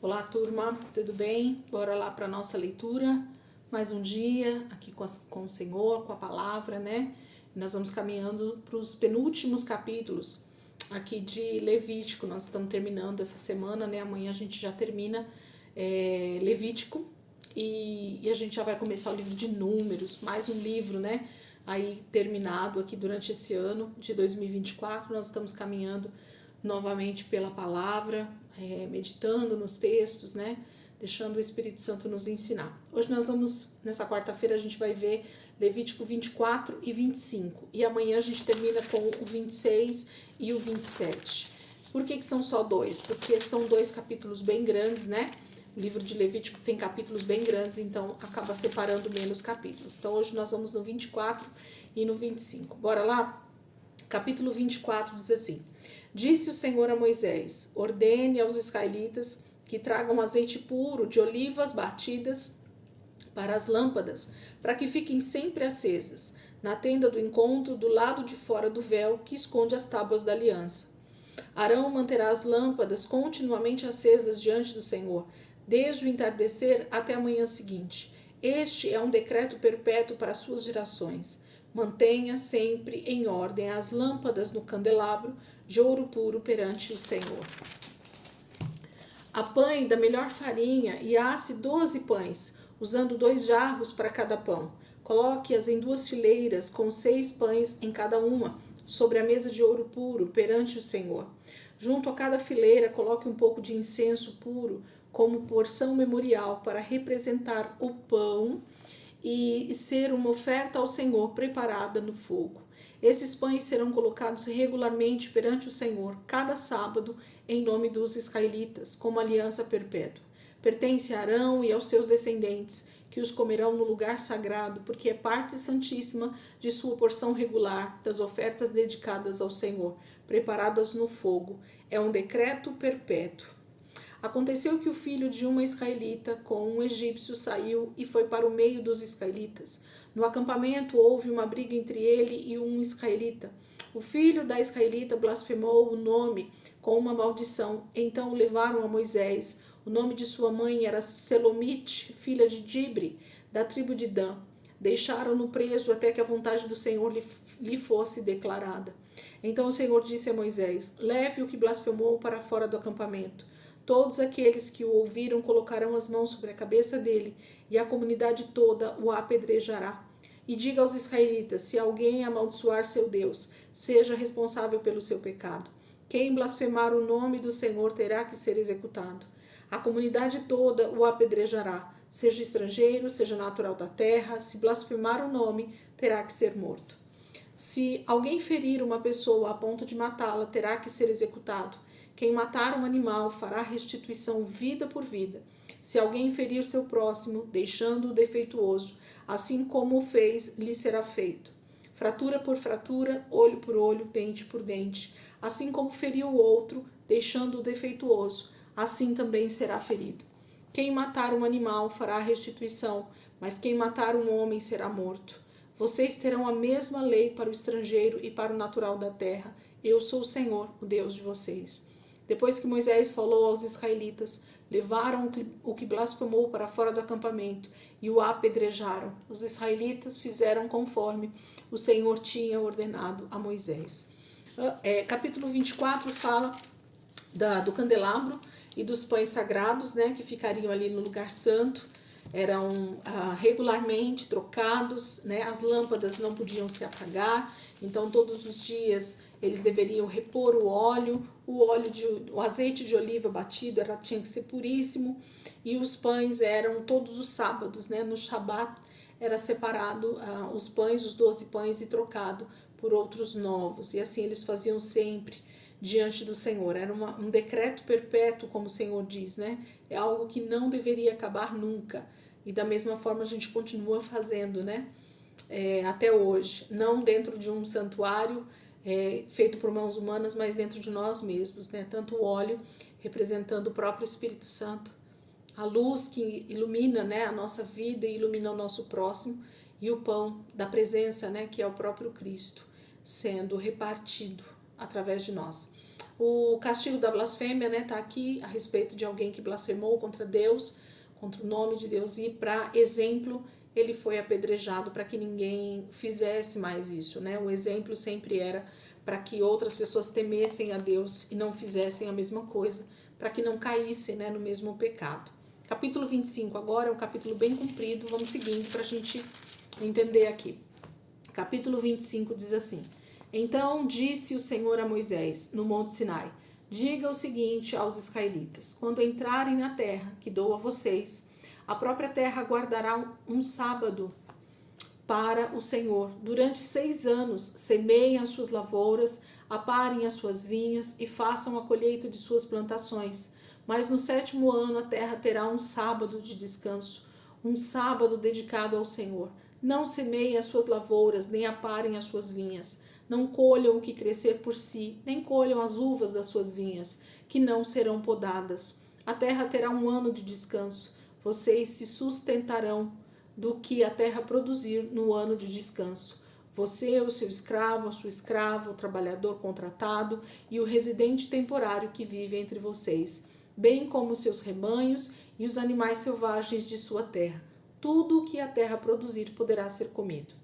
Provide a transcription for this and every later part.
Olá, turma, tudo bem? Bora lá para nossa leitura. Mais um dia aqui com o Senhor, com a palavra, né? Nós vamos caminhando para os penúltimos capítulos aqui de Levítico. Nós estamos terminando essa semana, né? Amanhã a gente já termina Levítico e a gente já vai começar o livro de Números, mais um livro, né? Aí terminado aqui durante esse ano de 2024. Nós estamos caminhando novamente pela palavra, meditando nos textos, né? Deixando o Espírito Santo nos ensinar. Hoje nós vamos, nessa quarta-feira, a gente vai ver Levítico 24 e 25. E amanhã a gente termina com o 26 e o 27. Por que são só dois? Porque são dois capítulos bem grandes, né? O livro de Levítico tem capítulos bem grandes, então acaba separando menos capítulos. Então hoje nós vamos no 24 e no 25. Bora lá? Capítulo 24 diz assim: Disse o Senhor a Moisés: ordene aos israelitas que tragam azeite puro de olivas batidas para as lâmpadas, para que fiquem sempre acesas, na tenda do encontro, do lado de fora do véu que esconde as tábuas da aliança. Arão manterá as lâmpadas continuamente acesas diante do Senhor, desde o entardecer até a manhã seguinte. Este é um decreto perpétuo para as suas gerações. Mantenha sempre em ordem as lâmpadas no candelabro de ouro puro perante o Senhor. Apanhe da melhor farinha e asse 12 pães, usando 2 jarros para cada pão. Coloque-as em 2 fileiras, com 6 pães em cada uma, sobre a mesa de ouro puro perante o Senhor. Junto a cada fileira, coloque um pouco de incenso puro, como porção memorial, para representar o pão e ser uma oferta ao Senhor preparada no fogo. Esses pães serão colocados regularmente perante o Senhor, cada sábado, em nome dos israelitas, como aliança perpétua. Pertence a Arão e aos seus descendentes, que os comerão no lugar sagrado, porque é parte santíssima de sua porção regular das ofertas dedicadas ao Senhor, preparadas no fogo. É um decreto perpétuo. Aconteceu que o filho de uma israelita com um egípcio saiu e foi para o meio dos israelitas. No acampamento houve uma briga entre ele e um israelita. O filho da israelita blasfemou o nome com uma maldição. Então o levaram a Moisés. O nome de sua mãe era Selomite, filha de Dibre, da tribo de Dan. Deixaram-no preso até que a vontade do Senhor lhe fosse declarada. Então o Senhor disse a Moisés: leve o que blasfemou para fora do acampamento. Todos aqueles que o ouviram colocarão as mãos sobre a cabeça dele, e a comunidade toda o apedrejará. E diga aos israelitas: se alguém amaldiçoar seu Deus, seja responsável pelo seu pecado. Quem blasfemar o nome do Senhor terá que ser executado. A comunidade toda o apedrejará, seja estrangeiro, seja natural da terra. Se blasfemar o nome, terá que ser morto. Se alguém ferir uma pessoa a ponto de matá-la, terá que ser executado. Quem matar um animal fará restituição vida por vida. Se alguém ferir seu próximo, deixando-o defeituoso, assim como o fez, lhe será feito. Fratura por fratura, olho por olho, dente por dente. Assim como feriu o outro, deixando-o defeituoso, assim também será ferido. Quem matar um animal fará restituição, mas quem matar um homem será morto. Vocês terão a mesma lei para o estrangeiro e para o natural da terra. Eu sou o Senhor, o Deus de vocês. Depois que Moisés falou aos israelitas, levaram o que blasfemou para fora do acampamento e o apedrejaram. Os israelitas fizeram conforme o Senhor tinha ordenado a Moisés. Capítulo 24 fala do candelabro e dos pães sagrados, né, que ficariam ali no lugar santo. Eram regularmente trocados, né? As lâmpadas não podiam se apagar, então todos os dias eles deveriam repor o azeite de oliva batido tinha que ser puríssimo, e os pães eram todos os sábados, né? No Shabat era separado os pães, os 12 pães, e trocado por outros novos, e assim eles faziam sempre diante do Senhor. Era um decreto perpétuo, como o Senhor diz, né? É algo que não deveria acabar nunca. E da mesma forma a gente continua fazendo, né? Até hoje. Não dentro de um santuário feito por mãos humanas, mas dentro de nós mesmos, né? Tanto o óleo representando o próprio Espírito Santo, a luz que ilumina, né, a nossa vida e ilumina o nosso próximo, e o pão da presença, né, que é o próprio Cristo, sendo repartido através de nós. O castigo da blasfêmia, né, tá aqui a respeito de alguém que blasfemou contra Deus, contra o nome de Deus, e para exemplo, ele foi apedrejado para que ninguém fizesse mais isso, né? O exemplo sempre era para que outras pessoas temessem a Deus e não fizessem a mesma coisa, para que não caíssem, né, no mesmo pecado. Capítulo 25 agora é um capítulo bem comprido, vamos seguindo para a gente entender aqui. Capítulo 25 diz assim: Então disse o Senhor a Moisés, no monte Sinai, diga o seguinte aos israelitas: quando entrarem na terra que dou a vocês, a própria terra guardará um sábado para o Senhor. Durante 6 anos semeiem as suas lavouras, aparem as suas vinhas e façam a colheita de suas plantações. Mas no 7º ano a terra terá um sábado de descanso, um sábado dedicado ao Senhor. Não semeiem as suas lavouras, nem aparem as suas vinhas. Não colham o que crescer por si, nem colham as uvas das suas vinhas, que não serão podadas. A terra terá um ano de descanso. Vocês se sustentarão do que a terra produzir no ano de descanso. Você, o seu escravo, a sua escrava, o trabalhador contratado e o residente temporário que vive entre vocês, bem como os seus rebanhos e os animais selvagens de sua terra. Tudo o que a terra produzir poderá ser comido.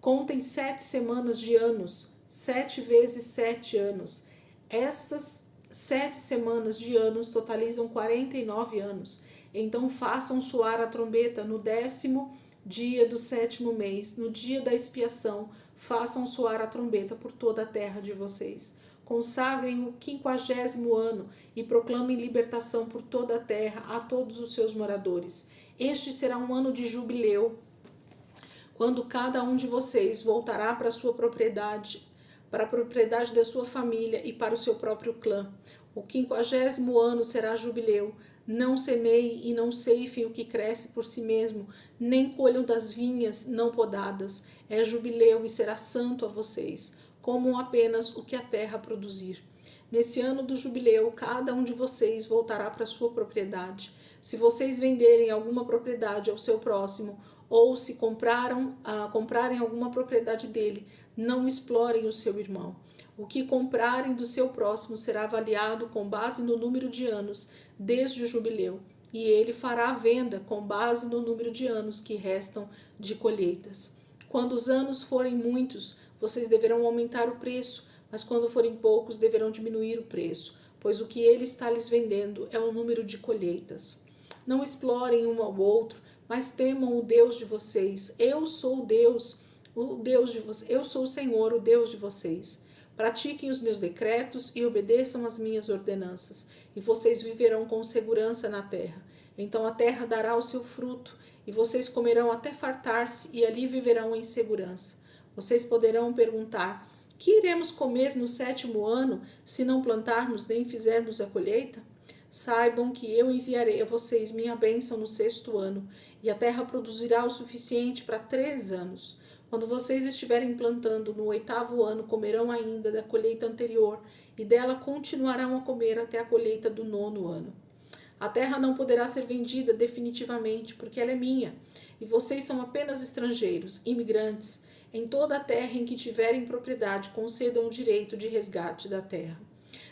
Contem 7 semanas de anos, 7 vezes 7 anos. Essas 7 semanas de anos totalizam 49 anos. Então façam soar a trombeta no 10º dia do 7º mês, no dia da expiação, façam soar a trombeta por toda a terra de vocês. Consagrem o 50º ano e proclamem libertação por toda a terra a todos os seus moradores. Este será um ano de jubileu, quando cada um de vocês voltará para a sua propriedade, para a propriedade da sua família e para o seu próprio clã. O 50º ano será jubileu. Não semeiem e não ceifem o que cresce por si mesmo, nem colham das vinhas não podadas. É jubileu e será santo a vocês. Comam apenas o que a terra produzir. Nesse ano do jubileu, cada um de vocês voltará para a sua propriedade. Se vocês venderem alguma propriedade ao seu próximo, ou se comprarem alguma propriedade dele, não explorem o seu irmão. O que comprarem do seu próximo será avaliado com base no número de anos desde o jubileu, e ele fará a venda com base no número de anos que restam de colheitas. Quando os anos forem muitos, vocês deverão aumentar o preço, mas quando forem poucos, deverão diminuir o preço, pois o que ele está lhes vendendo é o número de colheitas. Não explorem um ao outro, mas temam o Deus de vocês. Eu sou o Deus de vocês. Eu sou o Senhor, o Deus de vocês. Pratiquem os meus decretos e obedeçam as minhas ordenanças, e vocês viverão com segurança na terra. Então a terra dará o seu fruto, e vocês comerão até fartar-se, e ali viverão em segurança. Vocês poderão perguntar: que iremos comer no 7º ano, se não plantarmos nem fizermos a colheita? Saibam que eu enviarei a vocês minha bênção no 6º ano, e a terra produzirá o suficiente para 3 anos. Quando vocês estiverem plantando no 8º ano, comerão ainda da colheita anterior, e dela continuarão a comer até a colheita do 9º ano. A terra não poderá ser vendida definitivamente, porque ela é minha, e vocês são apenas estrangeiros, imigrantes. Em toda a terra em que tiverem propriedade, concedam o direito de resgate da terra.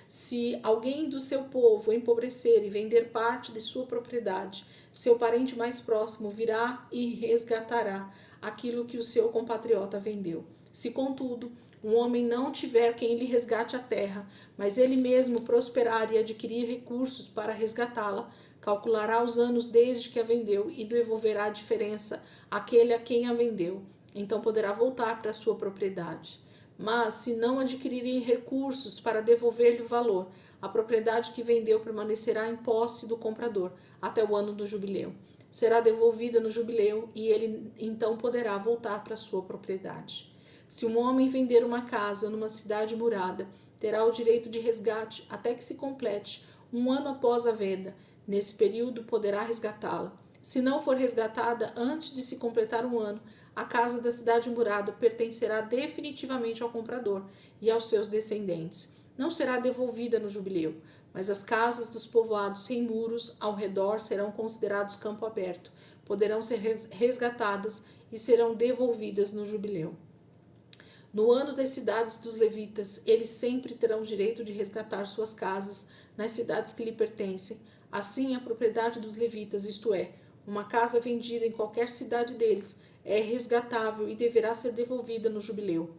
Se alguém do seu povo empobrecer e vender parte de sua propriedade, seu parente mais próximo virá e resgatará aquilo que o seu compatriota vendeu. Se, contudo, um homem não tiver quem lhe resgate a terra, mas ele mesmo prosperar e adquirir recursos para resgatá-la, calculará os anos desde que a vendeu e devolverá a diferença àquele a quem a vendeu. Então poderá voltar para a sua propriedade. Mas, se não adquirirem recursos para devolver-lhe o valor, a propriedade que vendeu permanecerá em posse do comprador até o ano do jubileu. Será devolvida no jubileu e ele então poderá voltar para a sua propriedade. Se um homem vender uma casa numa cidade murada, terá o direito de resgate até que se complete um ano após a venda. Nesse período poderá resgatá-la. Se não for resgatada antes de se completar um ano, a casa da cidade murada pertencerá definitivamente ao comprador e aos seus descendentes. Não será devolvida no jubileu, mas as casas dos povoados sem muros ao redor serão considerados campo aberto, poderão ser resgatadas e serão devolvidas no jubileu. No ano das cidades dos levitas, eles sempre terão direito de resgatar suas casas nas cidades que lhe pertencem. Assim, a propriedade dos levitas, isto é, uma casa vendida em qualquer cidade deles, é resgatável e deverá ser devolvida no jubileu,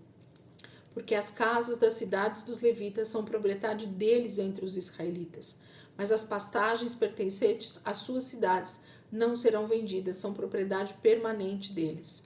porque as casas das cidades dos levitas são propriedade deles entre os israelitas. Mas as pastagens pertencentes às suas cidades não serão vendidas, são propriedade permanente deles.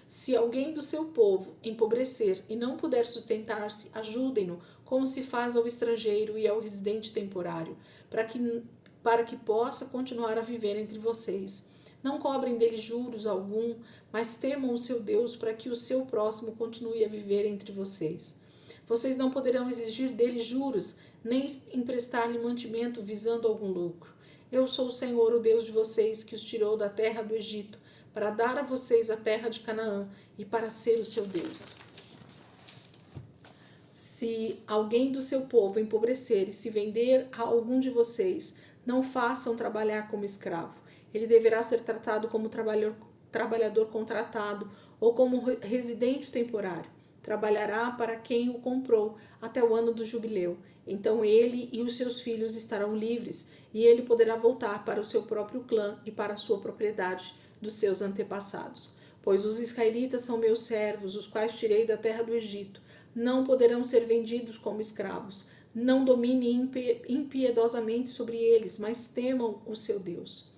Se alguém do seu povo empobrecer e não puder sustentar-se, ajudem-no, como se faz ao estrangeiro e ao residente temporário, para que possa continuar a viver entre vocês. Não cobrem dele juros algum, mas temam o seu Deus para que o seu próximo continue a viver entre vocês. Vocês não poderão exigir dele juros, nem emprestar-lhe mantimento visando algum lucro. Eu sou o Senhor, o Deus de vocês, que os tirou da terra do Egito, para dar a vocês a terra de Canaã e para ser o seu Deus. Se alguém do seu povo empobrecer e se vender a algum de vocês, não façam trabalhar como escravo. Ele deverá ser tratado como trabalhador contratado ou como residente temporário. Trabalhará para quem o comprou até o ano do jubileu. Então ele e os seus filhos estarão livres e ele poderá voltar para o seu próprio clã e para a sua propriedade dos seus antepassados. Pois os israelitas são meus servos, os quais tirei da terra do Egito. Não poderão ser vendidos como escravos. Não domine impiedosamente sobre eles, mas temam o seu Deus.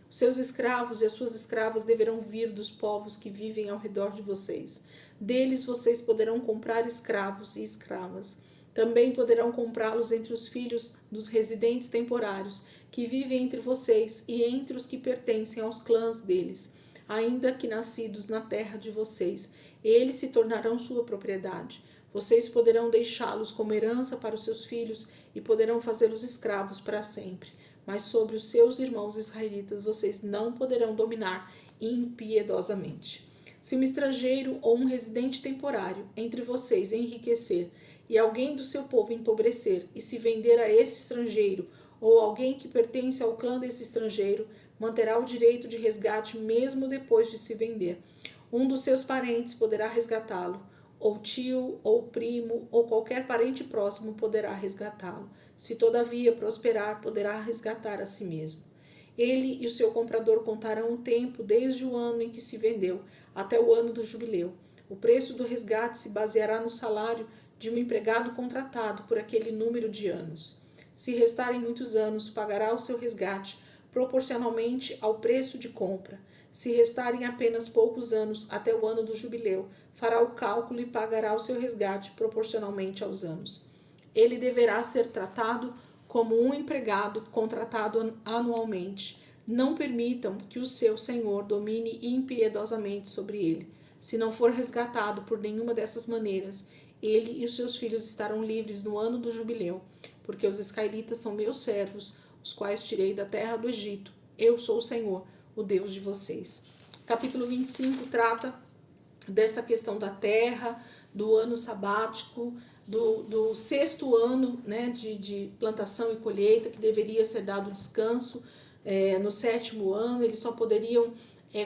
Os seus escravos e as suas escravas deverão vir dos povos que vivem ao redor de vocês. Deles vocês poderão comprar escravos e escravas. Também poderão comprá-los entre os filhos dos residentes temporários que vivem entre vocês e entre os que pertencem aos clãs deles, ainda que nascidos na terra de vocês. Eles se tornarão sua propriedade. Vocês poderão deixá-los como herança para os seus filhos e poderão fazê-los escravos para sempre. Mas sobre os seus irmãos israelitas vocês não poderão dominar impiedosamente. Se um estrangeiro ou um residente temporário entre vocês enriquecer e alguém do seu povo empobrecer e se vender a esse estrangeiro ou alguém que pertence ao clã desse estrangeiro, manterá o direito de resgate mesmo depois de se vender. Um dos seus parentes poderá resgatá-lo, ou tio, ou primo, ou qualquer parente próximo poderá resgatá-lo. Se todavia prosperar, poderá resgatar a si mesmo. Ele e o seu comprador contarão o tempo desde o ano em que se vendeu até o ano do jubileu. O preço do resgate se baseará no salário de um empregado contratado por aquele número de anos. Se restarem muitos anos, pagará o seu resgate proporcionalmente ao preço de compra. Se restarem apenas poucos anos até o ano do jubileu, fará o cálculo e pagará o seu resgate proporcionalmente aos anos. Ele deverá ser tratado como um empregado contratado anualmente. Não permitam que o seu senhor domine impiedosamente sobre ele. Se não for resgatado por nenhuma dessas maneiras, ele e os seus filhos estarão livres no ano do jubileu, porque os israelitas são meus servos, os quais tirei da terra do Egito. Eu sou o Senhor, o Deus de vocês. Capítulo 25 trata dessa questão da terra, do ano sabático, do sexto ano, né, de plantação e colheita, que deveria ser dado descanso. No sétimo ano, eles só poderiam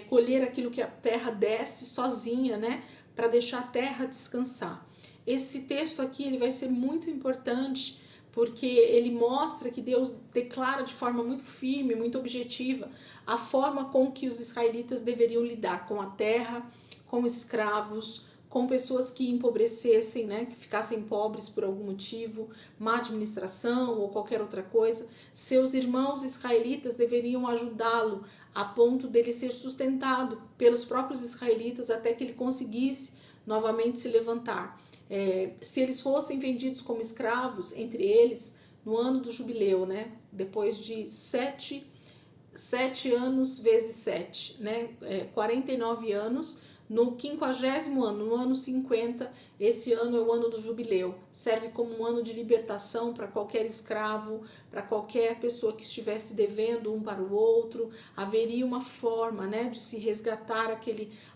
colher aquilo que a terra desse sozinha, né, para deixar a terra descansar. Esse texto aqui ele vai ser muito importante, porque ele mostra que Deus declara de forma muito firme, muito objetiva, a forma com que os israelitas deveriam lidar com a terra, com escravos, com pessoas que empobrecessem, né, que ficassem pobres por algum motivo, má administração ou qualquer outra coisa. Seus irmãos israelitas deveriam ajudá-lo a ponto dele ser sustentado pelos próprios israelitas até que ele conseguisse novamente se levantar. Se eles fossem vendidos como escravos, entre eles, no ano do jubileu, né, depois de 7 anos vezes 7, né, 49 anos, no 50º ano, no ano 50, esse ano é o ano do jubileu, serve como um ano de libertação para qualquer escravo, para qualquer pessoa que estivesse devendo um para o outro. Haveria uma forma, né, de se resgatar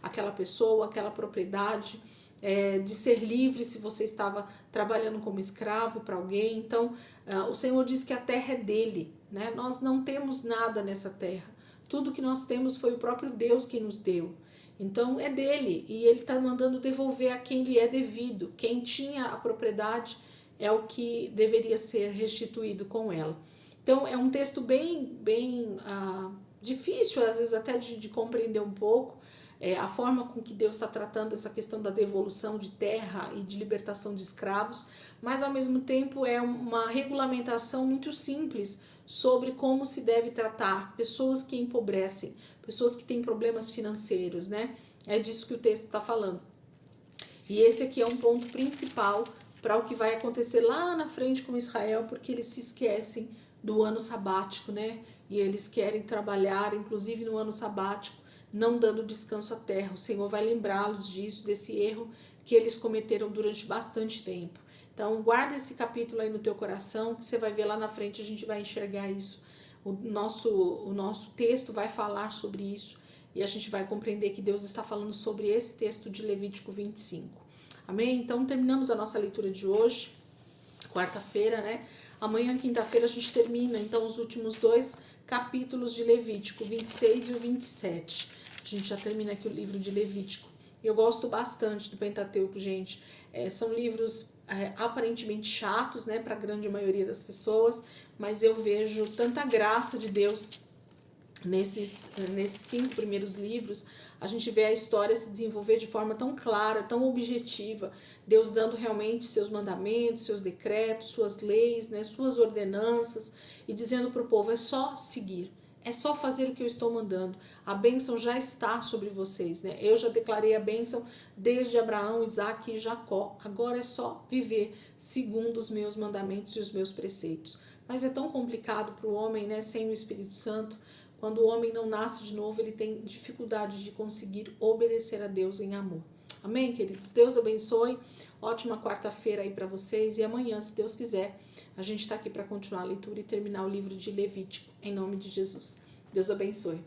aquela pessoa, aquela propriedade, de ser livre se você estava trabalhando como escravo para alguém. Então, o Senhor diz que a terra é dele, né? Nós não temos nada nessa terra. Tudo que nós temos foi o próprio Deus quem nos deu. Então é dele e ele está mandando devolver a quem lhe é devido. Quem tinha a propriedade é o que deveria ser restituído com ela. Então é um texto bem difícil, às vezes até de compreender um pouco a forma com que Deus está tratando essa questão da devolução de terra e de libertação de escravos, mas ao mesmo tempo é uma regulamentação muito simples sobre como se deve tratar pessoas que empobrecem, pessoas que têm problemas financeiros, né? É disso que o texto está falando. E esse aqui é um ponto principal para o que vai acontecer lá na frente com Israel, porque eles se esquecem do ano sabático, né? E eles querem trabalhar, inclusive no ano sabático, não dando descanso à terra. O Senhor vai lembrá-los disso, desse erro que eles cometeram durante bastante tempo. Então, guarda esse capítulo aí no teu coração, que você vai ver lá na frente, a gente vai enxergar isso. O nosso texto vai falar sobre isso e a gente vai compreender que Deus está falando sobre esse texto de Levítico 25. Amém? Então, terminamos a nossa leitura de hoje, quarta-feira, né? Amanhã, quinta-feira, a gente termina, então, os últimos 2 capítulos de Levítico, 26 e o 27. A gente já termina aqui o livro de Levítico. Eu gosto bastante do Pentateuco, gente. São livros aparentemente chatos, né, para a grande maioria das pessoas, mas eu vejo tanta graça de Deus nesses 5 primeiros livros. A gente vê a história se desenvolver de forma tão clara, tão objetiva, Deus dando realmente seus mandamentos, seus decretos, suas leis, né, suas ordenanças, e dizendo para o povo, é só seguir, é só fazer o que eu estou mandando, a bênção já está sobre vocês, né? Eu já declarei a bênção desde Abraão, Isaque e Jacó, agora é só viver segundo os meus mandamentos e os meus preceitos. Mas é tão complicado para o homem, né, sem o Espírito Santo. Quando o homem não nasce de novo, ele tem dificuldade de conseguir obedecer a Deus em amor. Amém, queridos? Deus abençoe. Ótima quarta-feira aí para vocês. E amanhã, se Deus quiser, a gente está aqui para continuar a leitura e terminar o livro de Levítico, em nome de Jesus. Deus abençoe.